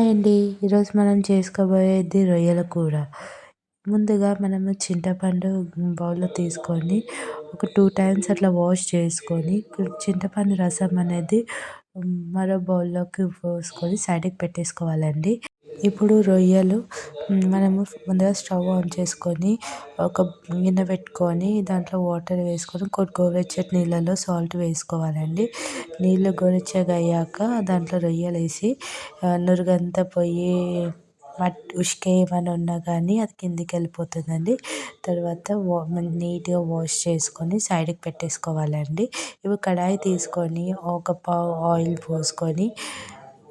అండి. ఈరోజు మనం చేసుకోబోయేది రొయ్యల కూర. ముందుగా మనము చింతపండు బౌల్‌లో తీసుకొని ఒక 2 టైమ్స్ అట్లా వాష్ చేసుకొని, చింతపండు రసం అనేది మరో బౌల్‌లోకి పోసుకొని సైడ్‌కి పెట్టేసుకోవాలండి. ఇప్పుడు రొయ్యలు మనము ముందుగా స్టవ్ ఆన్ చేసుకొని, ఒక గిన్నె పెట్టుకొని దాంట్లో వాటర్ వేసుకొని గోరువెచ్చటి నీళ్ళలో సాల్ట్ వేసుకోవాలండి. నీళ్ళు గోరువెచ్చగా అయ్యాక దాంట్లో రొయ్యలేసి నురుగంతా పోయి ఉసుక ఏమైనా ఉన్నా కానీ అది కిందికి వెళ్ళిపోతుందండి. తర్వాత నీట్‌గా వాష్ చేసుకొని సైడ్‌కి పెట్టేసుకోవాలండి. ఇప్పుడు కడాయి తీసుకొని ఒక పావు ఆయిల్ పోసుకొని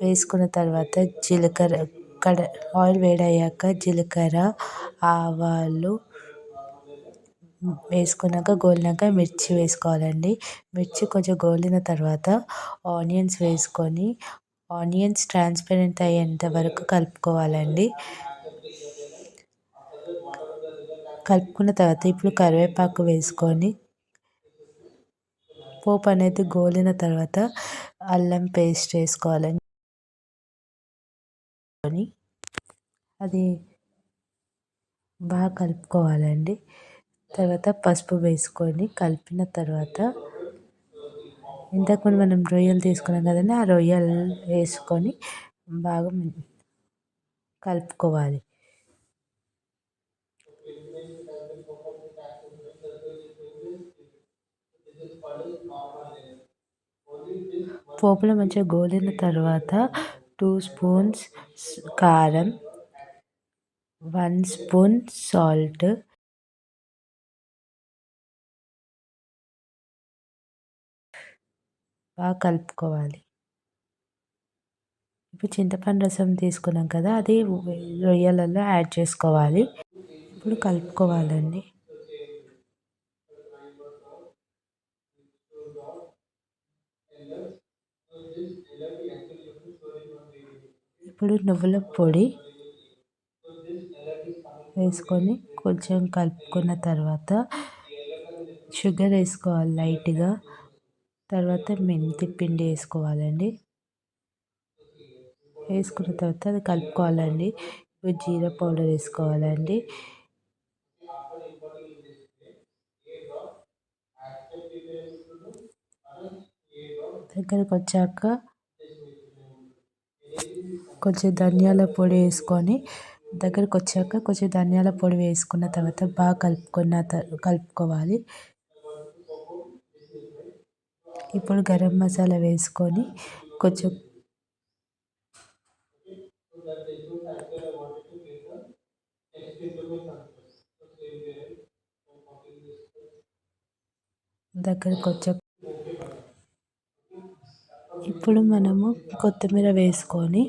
వేసుకున్న తర్వాత ఆయిల్ వేడయ్యాక జీలకర్ర, ఆవాలు వేసుకున్నాక గోలినాక మిర్చి వేసుకోవాలండి. మిర్చి కొంచెం గోలిన తర్వాత ఆనియన్స్ వేసుకొని ఆనియన్స్ ట్రాన్స్పరెంట్ అయ్యేంత వరకు కలుపుకోవాలండి. కలుపుకున్న తర్వాత ఇప్పుడు కరివేపాకు వేసుకొని పోపు అనేది గోలిన తర్వాత అల్లం పేస్ట్ వేసుకోవాలండి. అది బాగా కలుపుకోవాలండి. తర్వాత పసుపు వేసుకొని కలిపిన తర్వాత ఇంతకుముందు మనం రొయ్యలు తీసుకున్నాం కదండి, ఆ రొయ్యలు వేసుకొని బాగా కలుపుకోవాలి. పోపులో మంచిగా గోలిన తర్వాత 2 స్పూన్స్ కారం, 1 స్పూన్ సాల్ట్, బాగా కలుపుకోవాలి. ఇప్పుడు చింతపండు రసం తీసుకున్నాం కదా, అది రొయ్యలలో యాడ్ చేసుకోవాలి. ఇప్పుడు కలుపుకోవాలండి. ఇప్పుడు నువ్వుల పొడి వేసుకొని కొంచెం కలుపుకున్న తర్వాత షుగర్ వేసుకోవాలి లైట్‌గా. తర్వాత మెంతి పిండి వేసుకోవాలండి. వేసుకున్న తర్వాత అది కలుపుకోవాలండి. ఇప్పుడు జీరా పౌడర్ వేసుకోవాలండి. దగ్గరకు వచ్చాక కొంచెం ధనియాల పొడి వేసుకొని కొంచెం ధనియాల పొడి వేసుకున్న తర్వాత బాగా కలుపుకోవాలి. ఇప్పుడు గరం మసాలా వేసుకొని కొంచెం ఇప్పుడు మనము కొత్తిమీర వేసుకొని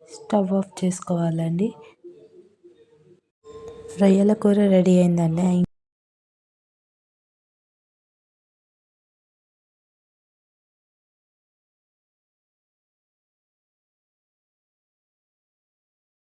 స్టవ్ ఆఫ్ చేసుకోవాలండి. రొయ్యల కూర రెడీ అయిందండి.